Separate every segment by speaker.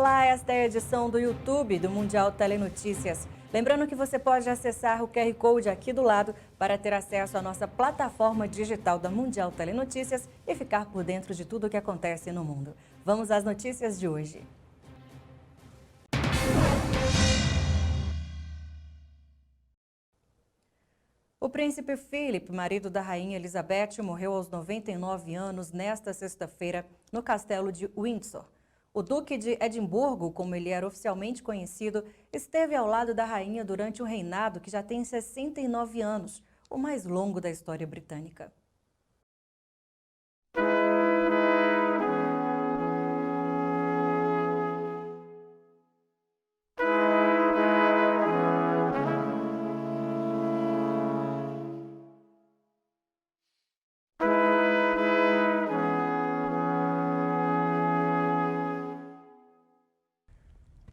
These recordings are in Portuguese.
Speaker 1: Olá, esta é a edição do YouTube do Mundial Telenotícias. Lembrando que você pode acessar o QR Code aqui do lado para ter acesso à nossa plataforma digital da Mundial Telenotícias e ficar por dentro de tudo o que acontece no mundo. Vamos às notícias de hoje. O príncipe Philip, marido da rainha Elizabeth, morreu aos 99 anos nesta sexta-feira no castelo de Windsor. O Duque de Edimburgo, como ele era oficialmente conhecido, esteve ao lado da rainha durante um reinado que já tem 69 anos, o mais longo da história britânica.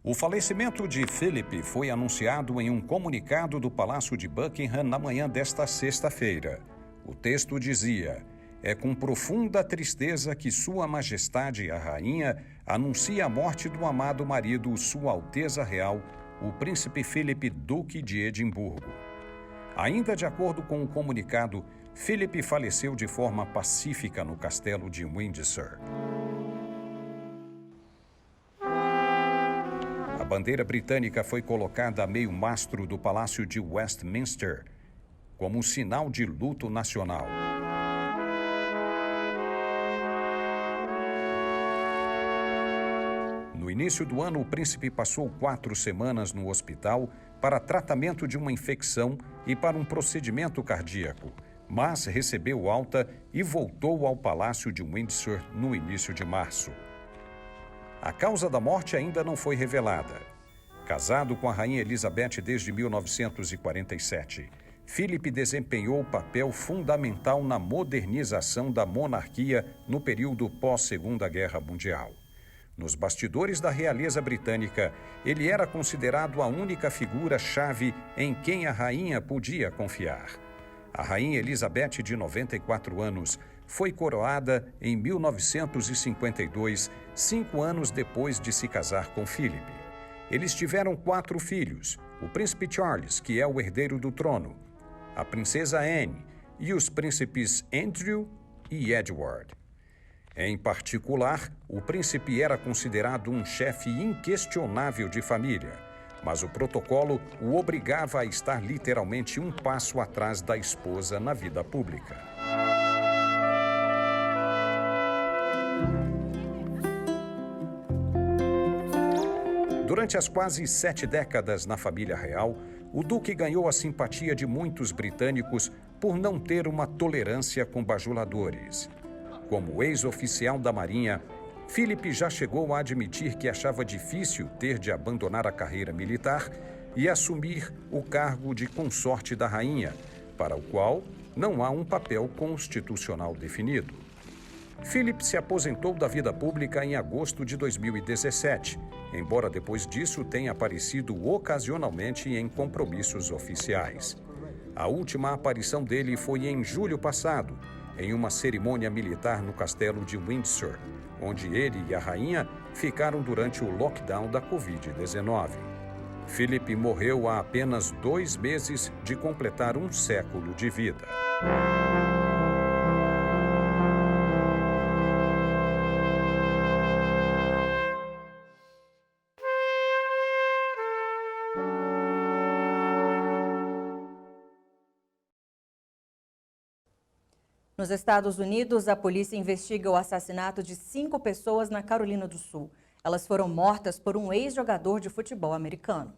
Speaker 2: O falecimento de Philip foi anunciado em um comunicado do Palácio de Buckingham na manhã desta sexta-feira. O texto dizia: "É com profunda tristeza que Sua Majestade a Rainha anuncia a morte do amado marido, Sua Alteza Real, o Príncipe Philip, Duque de Edimburgo." Ainda de acordo com o comunicado, Philip faleceu de forma pacífica no castelo de Windsor. A bandeira britânica foi colocada a meio mastro do Palácio de Westminster, como um sinal de luto nacional. No início do ano, o príncipe passou 4 semanas no hospital para tratamento de uma infecção e para um procedimento cardíaco, mas recebeu alta e voltou ao Palácio de Windsor no início de março. A causa da morte ainda não foi revelada. Casado com a rainha Elizabeth desde 1947, Philip desempenhou papel fundamental na modernização da monarquia no período pós-Segunda Guerra Mundial. Nos bastidores da realeza britânica, ele era considerado a única figura-chave em quem a rainha podia confiar. A rainha Elizabeth, de 94 anos, foi coroada em 1952, 5 anos depois de se casar com Philip. Eles tiveram 4 filhos: o príncipe Charles, que é o herdeiro do trono, a princesa Anne e os príncipes Andrew e Edward. Em particular, o príncipe era considerado um chefe inquestionável de família, mas o protocolo o obrigava a estar literalmente um passo atrás da esposa na vida pública. Durante as quase 7 décadas na família real, o duque ganhou a simpatia de muitos britânicos por não ter uma tolerância com bajuladores. Como ex-oficial da Marinha, Philip já chegou a admitir que achava difícil ter de abandonar a carreira militar e assumir o cargo de consorte da rainha, para o qual não há um papel constitucional definido. Philip se aposentou da vida pública em agosto de 2017, embora depois disso tenha aparecido ocasionalmente em compromissos oficiais. A última aparição dele foi em julho passado, em uma cerimônia militar no castelo de Windsor, onde ele e a rainha ficaram durante o lockdown da Covid-19. Philip morreu há apenas 2 meses de completar um século de vida.
Speaker 1: Nos Estados Unidos, a polícia investiga o assassinato de 5 pessoas na Carolina do Sul. Elas foram mortas por um ex-jogador de futebol americano.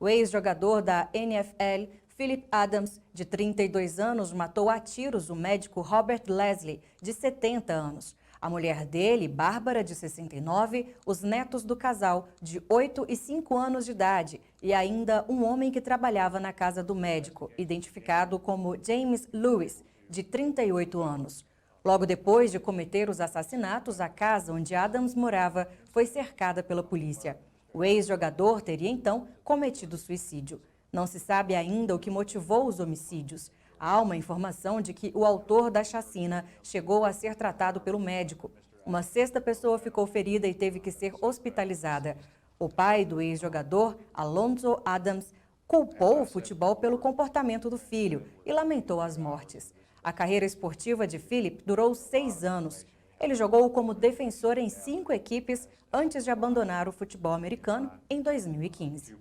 Speaker 1: O ex-jogador da NFL, Philip Adams, de 32 anos, matou a tiros o médico Robert Leslie, de 70 anos. A mulher dele, Bárbara, de 69, os netos do casal, de 8 e 5 anos de idade, e ainda um homem que trabalhava na casa do médico, identificado como James Lewis, de 38 anos. Logo depois de cometer os assassinatos, a casa onde Adams morava foi cercada pela polícia. O ex-jogador teria, então, cometido suicídio. Não se sabe ainda o que motivou os homicídios. Há uma informação de que o autor da chacina chegou a ser tratado pelo médico. Uma sexta pessoa ficou ferida e teve que ser hospitalizada. O pai do ex-jogador, Alonso Adams, culpou o futebol pelo comportamento do filho e lamentou as mortes. A carreira esportiva de Philip durou 6 anos. Ele jogou como defensor em 5 equipes antes de abandonar o futebol americano em 2015.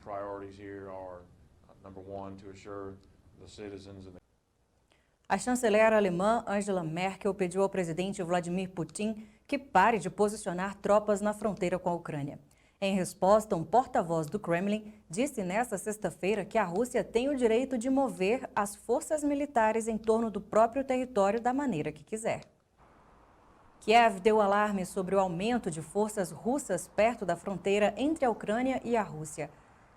Speaker 1: A chanceler alemã Angela Merkel pediu ao presidente Vladimir Putin que pare de posicionar tropas na fronteira com a Ucrânia. Em resposta, um porta-voz do Kremlin disse nesta sexta-feira que a Rússia tem o direito de mover as forças militares em torno do próprio território da maneira que quiser. Kiev deu alarme sobre o aumento de forças russas perto da fronteira entre a Ucrânia e a Rússia.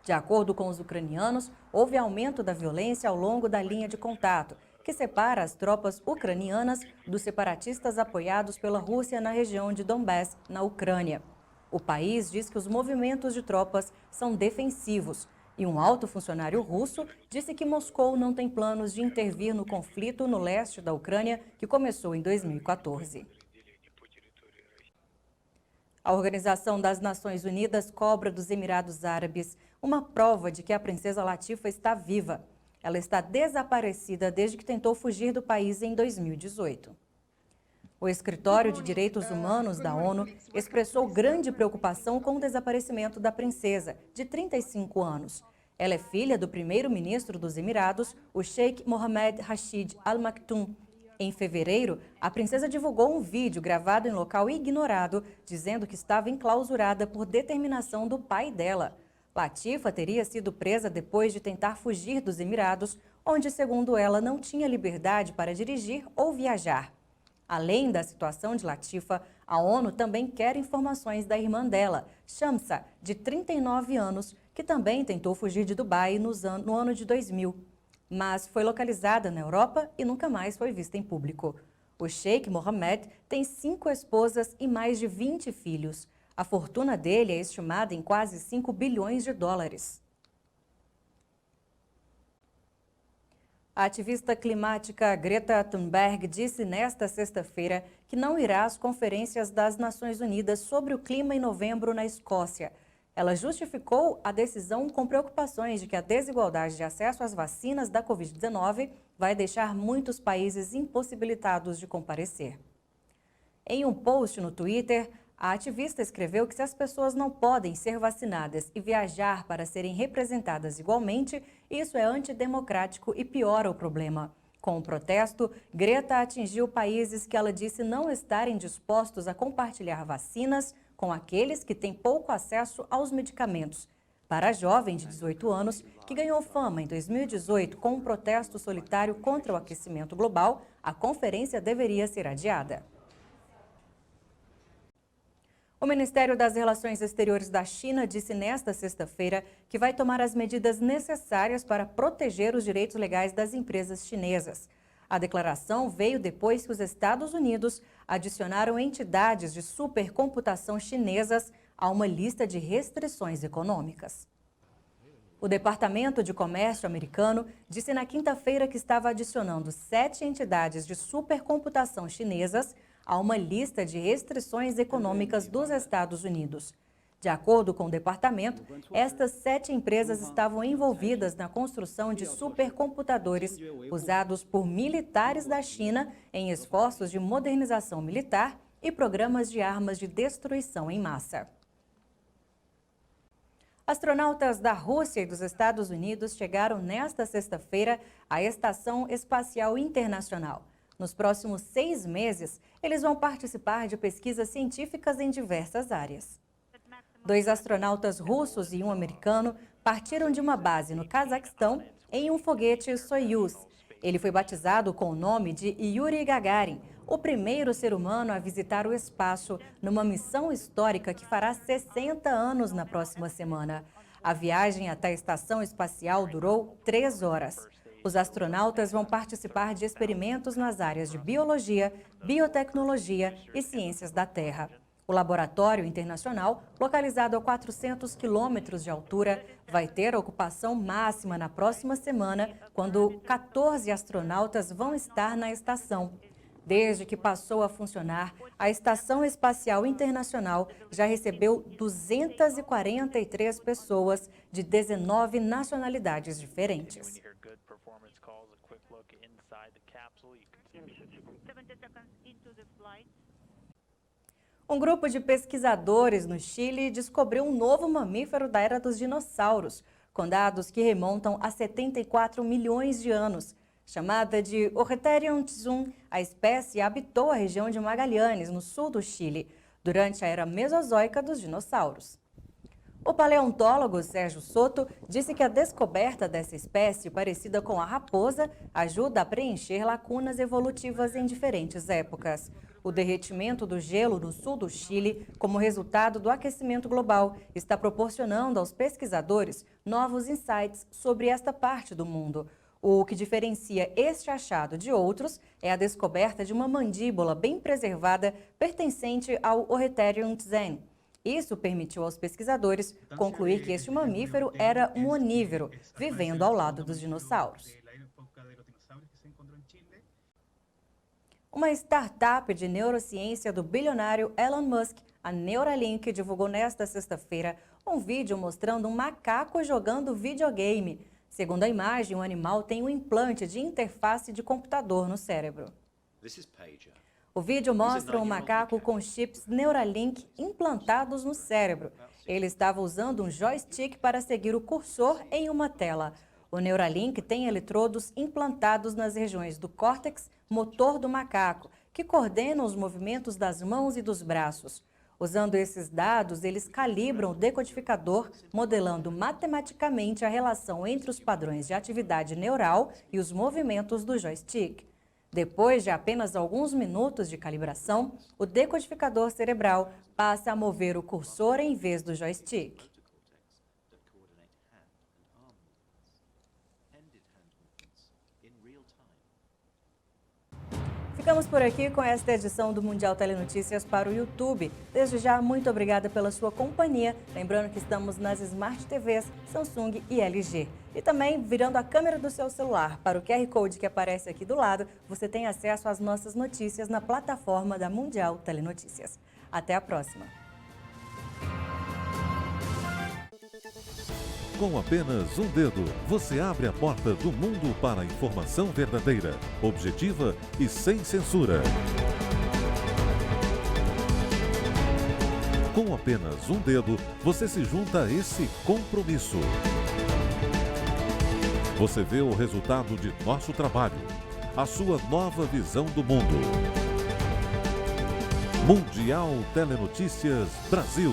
Speaker 1: De acordo com os ucranianos, houve aumento da violência ao longo da linha de contato, que separa as tropas ucranianas dos separatistas apoiados pela Rússia na região de Donbass, na Ucrânia. O país diz que os movimentos de tropas são defensivos e um alto funcionário russo disse que Moscou não tem planos de intervir no conflito no leste da Ucrânia, que começou em 2014. A Organização das Nações Unidas cobra dos Emirados Árabes uma prova de que a princesa Latifa está viva. Ela está desaparecida desde que tentou fugir do país em 2018. O Escritório de Direitos Humanos da ONU expressou grande preocupação com o desaparecimento da princesa, de 35 anos. Ela é filha do primeiro-ministro dos Emirados, o Sheikh Mohammed Rashid Al Maktoum. Em fevereiro, a princesa divulgou um vídeo gravado em local ignorado, dizendo que estava enclausurada por determinação do pai dela. Latifa teria sido presa depois de tentar fugir dos Emirados, onde, segundo ela, não tinha liberdade para dirigir ou viajar. Além da situação de Latifa, a ONU também quer informações da irmã dela, Shamsa, de 39 anos, que também tentou fugir de Dubai no ano de 2000. Mas foi localizada na Europa e nunca mais foi vista em público. O Sheikh Mohammed tem 5 esposas e mais de 20 filhos. A fortuna dele é estimada em quase 5 bilhões de dólares. A ativista climática Greta Thunberg disse nesta sexta-feira que não irá às conferências das Nações Unidas sobre o clima em novembro na Escócia. Ela justificou a decisão com preocupações de que a desigualdade de acesso às vacinas da Covid-19 vai deixar muitos países impossibilitados de comparecer. Em um post no Twitter, a ativista escreveu que se as pessoas não podem ser vacinadas e viajar para serem representadas igualmente, isso é antidemocrático e piora o problema. Com o protesto, Greta atingiu países que ela disse não estarem dispostos a compartilhar vacinas com aqueles que têm pouco acesso aos medicamentos. Para a jovem de 18 anos, que ganhou fama em 2018 com um protesto solitário contra o aquecimento global, a conferência deveria ser adiada. O Ministério das Relações Exteriores da China disse nesta sexta-feira que vai tomar as medidas necessárias para proteger os direitos legais das empresas chinesas. A declaração veio depois que os Estados Unidos adicionaram entidades de supercomputação chinesas a uma lista de restrições econômicas. O Departamento de Comércio americano disse na quinta-feira que estava adicionando 7 entidades de supercomputação chinesas a uma lista de restrições econômicas dos Estados Unidos. De acordo com o departamento, estas 7 empresas estavam envolvidas na construção de supercomputadores usados por militares da China em esforços de modernização militar e programas de armas de destruição em massa. Astronautas da Rússia e dos Estados Unidos chegaram nesta sexta-feira à Estação Espacial Internacional. Nos próximos 6 meses, eles vão participar de pesquisas científicas em diversas áreas. 2 astronautas russos e um americano partiram de uma base no Cazaquistão em um foguete Soyuz. Ele foi batizado com o nome de Yuri Gagarin, o primeiro ser humano a visitar o espaço numa missão histórica que fará 60 anos na próxima semana. A viagem até a estação espacial durou 3 horas. Os astronautas vão participar de experimentos nas áreas de biologia, biotecnologia e ciências da Terra. O laboratório internacional, localizado a 400 quilômetros de altura, vai ter a ocupação máxima na próxima semana, quando 14 astronautas vão estar na estação. Desde que passou a funcionar, a Estação Espacial Internacional já recebeu 243 pessoas de 19 nacionalidades diferentes. Um grupo de pesquisadores no Chile descobriu um novo mamífero da era dos dinossauros, com dados que remontam a 74 milhões de anos. Chamada de Orreterion tzum, a espécie habitou a região de Magallanes, no sul do Chile, durante a era mesozoica dos dinossauros. O paleontólogo Sérgio Soto disse que a descoberta dessa espécie, parecida com a raposa, ajuda a preencher lacunas evolutivas em diferentes épocas. O derretimento do gelo no sul do Chile, como resultado do aquecimento global, está proporcionando aos pesquisadores novos insights sobre esta parte do mundo. O que diferencia este achado de outros é a descoberta de uma mandíbula bem preservada pertencente ao Orreterion tzum. Isso permitiu aos pesquisadores concluir que este mamífero era um onívoro, vivendo ao lado dos dinossauros. Uma startup de neurociência do bilionário Elon Musk, a Neuralink, divulgou nesta sexta-feira um vídeo mostrando um macaco jogando videogame. Segundo a imagem, o animal tem um implante de interface de computador no cérebro. O vídeo mostra um macaco com chips Neuralink implantados no cérebro. Ele estava usando um joystick para seguir o cursor em uma tela. O Neuralink tem eletrodos implantados nas regiões do córtex motor do macaco, que coordenam os movimentos das mãos e dos braços. Usando esses dados, eles calibram o decodificador, modelando matematicamente a relação entre os padrões de atividade neural e os movimentos do joystick. Depois de apenas alguns minutos de calibração, o decodificador cerebral passa a mover o cursor em vez do joystick. Ficamos por aqui com esta edição do Mundial Telenotícias para o YouTube. Desde já, muito obrigada pela sua companhia. Lembrando que estamos nas Smart TVs, Samsung e LG. E também, virando a câmera do seu celular para o QR Code que aparece aqui do lado, você tem acesso às nossas notícias na plataforma da Mundial Telenotícias. Até a próxima!
Speaker 3: Com apenas um dedo, você abre a porta do mundo para a informação verdadeira, objetiva e sem censura. Com apenas um dedo, você se junta a esse compromisso. Você vê o resultado de nosso trabalho, a sua nova visão do mundo. Mundial Telenotícias Brasil.